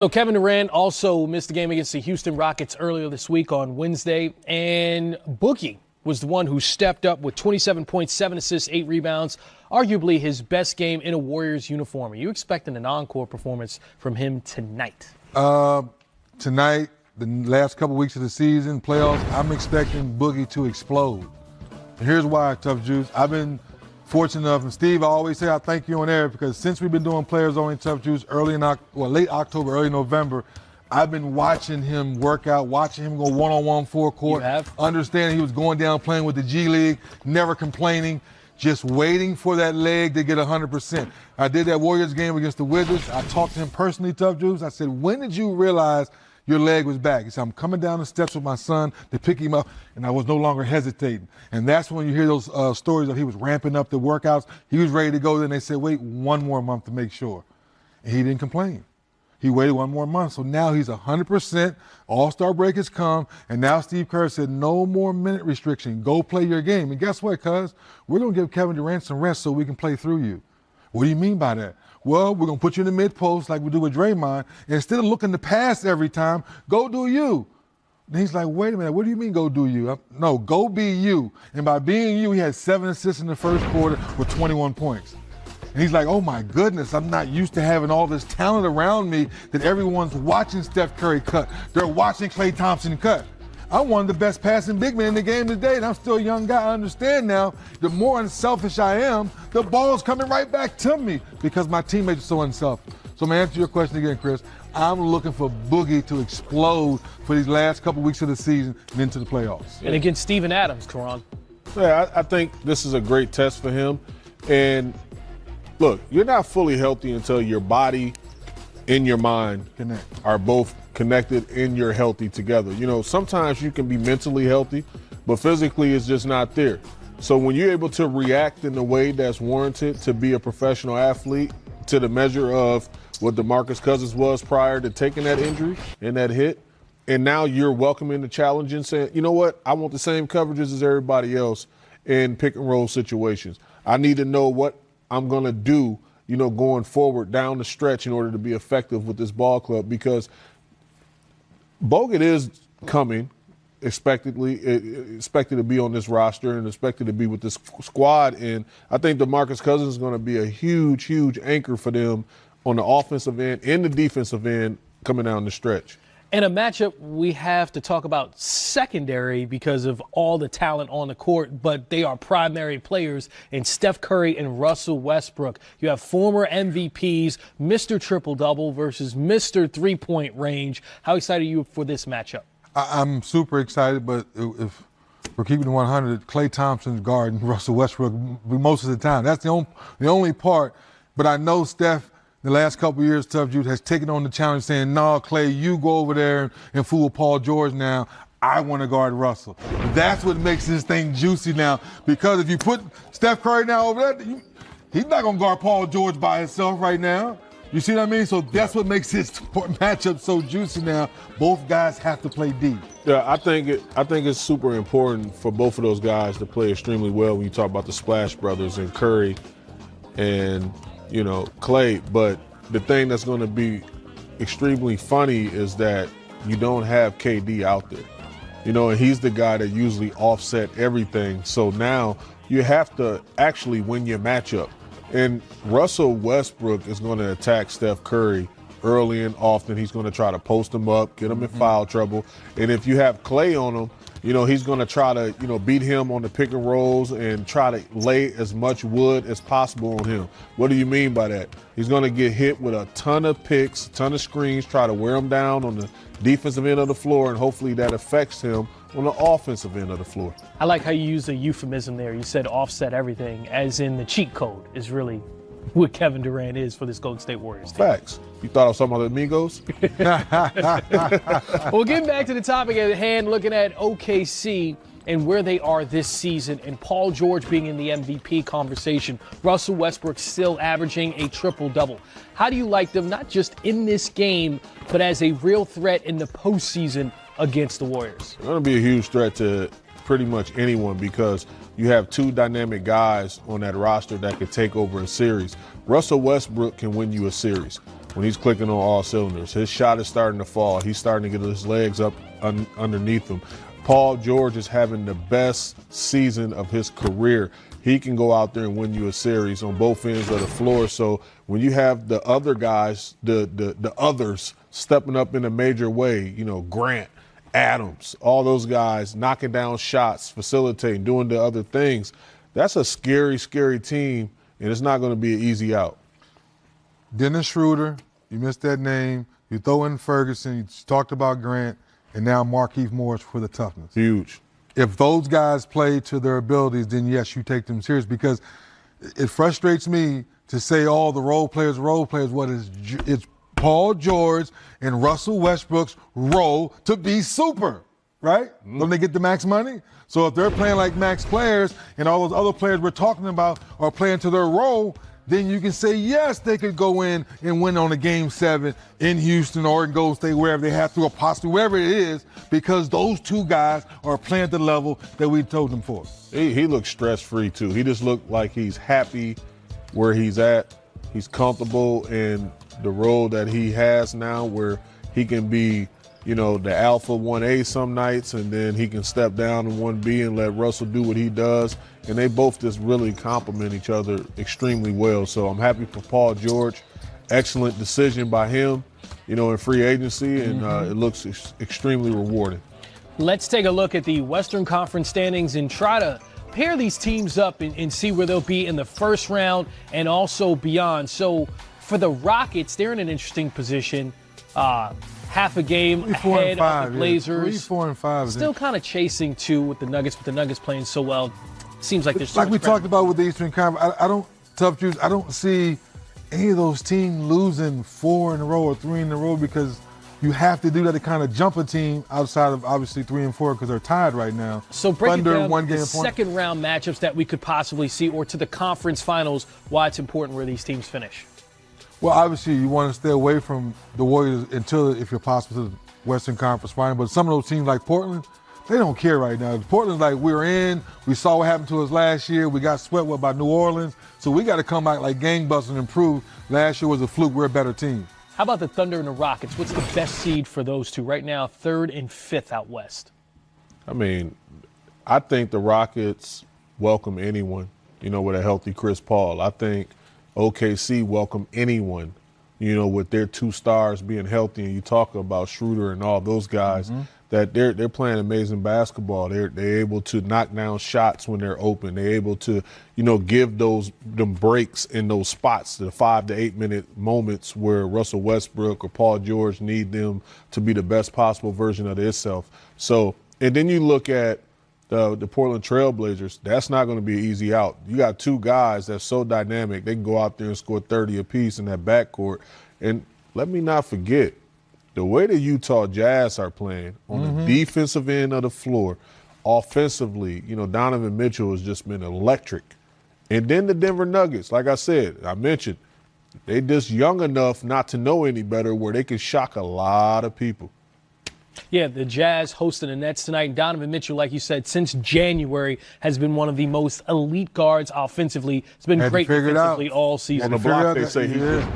So Kevin Durant also missed the game against the Houston Rockets earlier this week on Wednesday, and Boogie was the one who stepped up with 27 points, 7 assists, 8 rebounds, arguably his best game in a Warriors uniform. Are you expecting an encore performance from him tonight? Tonight, the last couple weeks of the season, playoffs, I'm expecting Boogie to explode. And here's why, Tough Juice. I've been fortunate enough, and Steve, I always say I thank you on air because since we've been doing Players Only Tough Juice late October, early November, I've been watching him work out, watching him go one-on-one full court, understanding he was going down playing with the G League, never complaining, just waiting for that leg to get 100%. I did that Warriors game against the Wizards. I talked to him personally, Tough Juice. I said, when did you realize your leg was back? He said, I'm coming down the steps with my son to pick him up, and I was no longer hesitating. And that's when you hear those stories of he was ramping up the workouts. He was ready to go. Then they said, wait one more month to make sure. And he didn't complain. He waited one more month. So now he's 100%. All-Star break has come. And now Steve Kerr said, no more minute restriction. Go play your game. And guess what, cuz? We're going to give Kevin Durant some rest so we can play through you. What do you mean by that? Well, we're going to put you in the mid-post like we do with Draymond. And instead of looking to pass every time, go do you. And he's like, wait a minute, what do you mean go do you? No, go be you. And by being you, he had 7 assists in the first quarter with 21 points. And he's like, oh my goodness, I'm not used to having all this talent around me that everyone's watching Steph Curry cut. They're watching Klay Thompson cut. I'm one of the best passing big men in the game today, and I'm still a young guy. I understand now, the more unselfish I am, the ball's coming right back to me because my teammates are so unselfish. So, man, answer your question again, Chris. I'm looking for Boogie to explode for these last couple weeks of the season and into the playoffs. And against Steven Adams, Karan. Yeah, I think this is a great test for him. And, look, you're not fully healthy until your body and your mind are both connected and you're healthy together. You know, sometimes you can be mentally healthy, but physically it's just not there. So when you're able to react in the way that's warranted to be a professional athlete to the measure of what DeMarcus Cousins was prior to taking that injury and that hit, and now you're welcoming the challenge and saying, you know what, I want the same coverages as everybody else in pick and roll situations. I need to know what I'm going to do, you know, going forward down the stretch in order to be effective with this ball club, because Bogut is coming, expected to be on this roster and expected to be with this squad. And I think DeMarcus Cousins is going to be a huge, huge anchor for them on the offensive end and the defensive end coming down the stretch. And a matchup we have to talk about secondary because of all the talent on the court, but they are primary players in Steph Curry and Russell Westbrook. You have former MVPs, Mr. Triple-Double versus Mr. Three-Point Range. How excited are you for this matchup? I'm super excited, but if we're keeping it 100, Klay Thompson's guarding Russell Westbrook most of the time. That's the only part. But I know Steph, the last couple of years, Tough Jude has taken on the challenge saying, no, Klay, you go over there and fool Paul George now. I want to guard Russell. That's what makes this thing juicy now, because if you put Steph Curry now over there, he's not going to guard Paul George by himself right now. You see what I mean? So that's what makes this matchup so juicy now. Both guys have to play deep. Yeah, I think it's super important for both of those guys to play extremely well when you talk about the Splash Brothers and Curry and, you know, Klay. But the thing that's going to be extremely funny is that you don't have KD out there. You know, and he's the guy that usually offset everything. So now you have to actually win your matchup. And Russell Westbrook is going to attack Steph Curry early and often. He's going to try to post him up, get him in foul trouble. And if you have Klay on him, you know, he's going to try to, you know, beat him on the pick and rolls and try to lay as much wood as possible on him. What do you mean by that? He's going to get hit with a ton of picks, a ton of screens, try to wear him down on the defensive end of the floor, and hopefully that affects him on the offensive end of the floor. I like how you use a euphemism there. You said offset everything, as in the cheat code is really what Kevin Durant is for this Golden State Warriors team. Facts. You thought I was talking about the Amigos? Well, getting back to the topic at hand, looking at OKC and where they are this season, and Paul George being in the MVP conversation, Russell Westbrook still averaging a triple-double. How do you like them, not just in this game, but as a real threat in the postseason against the Warriors? They're going to be a huge threat to pretty much anyone because you have two dynamic guys on that roster that could take over a series. Russell Westbrook can win you a series. when he's clicking on all cylinders. His shot is starting to fall. He's starting to get his legs up underneath him. Paul George is having the best season of his career. He can go out there and win you a series on both ends of the floor. So when you have the other guys, the others stepping up in a major way, Grant, Adams, all those guys knocking down shots, facilitating, doing the other things, that's a scary, scary team, and it's not going to be an easy out. Dennis Schroeder, you missed that name. You throw in Ferguson, you talked about Grant, and now Markieff Morris for the toughness. Huge. If those guys play to their abilities, then yes, you take them serious, because it frustrates me to say all the role players. What is it's Paul George and Russell Westbrook's role to be super, right? Don't they get the max money? So if they're playing like max players and all those other players we're talking about are playing to their role, then you can say, yes, they could go in and win on a Game 7 in Houston or in Golden State, wherever they have to, or possibly wherever it is, because those two guys are playing at the level that we told them for. He looks stress-free, too. He just looked like he's happy where he's at. He's comfortable in the role that he has now, where he can be, the alpha 1A some nights, and then he can step down in 1B and let Russell do what he does. And they both just really complement each other extremely well. So I'm happy for Paul George. Excellent decision by him, in free agency, and it looks extremely rewarding. Let's take a look at the Western Conference standings and try to pair these teams up and see where they'll be in the first round and also beyond. So for the Rockets, they're in an interesting position. Half a game ahead of the Blazers. 3, 4, and 5. Still kind of chasing 2 with the Nuggets, but the Nuggets playing so well. Seems like there's so like much we pressure. talked about with the Eastern Conference. I don't see any of those teams losing 4 in a row or 3 in a row, because you have to do that to kind of jump a team outside of obviously 3 and 4, because they're tied right now. So break Thunder, it down, 1 game the point. second round matchups that we could possibly see, or to the conference finals, why it's important where these teams finish. Well, obviously you want to stay away from the Warriors until, if you're possible, to the Western Conference final. But some of those teams like Portland, they don't care right now. Portland's like, we're in. We saw what happened to us last year. We got swept by New Orleans. So we got to come out like gangbusters and improve. Last year was a fluke. We're a better team. How about the Thunder and the Rockets? What's the best seed for those two right now, 3rd and 5th out west? I think the Rockets welcome anyone, with a healthy Chris Paul. I think OKC welcome anyone, with their 2 stars being healthy, and you talk about Schroeder and all those guys, that they're playing amazing basketball. They're able to knock down shots when they're open. They're able to, give them breaks in those spots, the 5 to 8 minute moments where Russell Westbrook or Paul George need them to be the best possible version of themselves. So, and then you look at the Portland Trail Blazers. That's not going to be an easy out. You got 2 guys that's so dynamic. They can go out there and score 30 apiece in that backcourt. And let me not forget, the way the Utah Jazz are playing on the defensive end of the floor, offensively, Donovan Mitchell has just been electric. And then the Denver Nuggets, like I said, I mentioned, they just young enough not to know any better, where they can shock a lot of people. Yeah, the Jazz hosting the Nets tonight. And Donovan Mitchell, like you said, since January has been one of the most elite guards offensively. It's been great defensively all season. On the block, they say he's just different.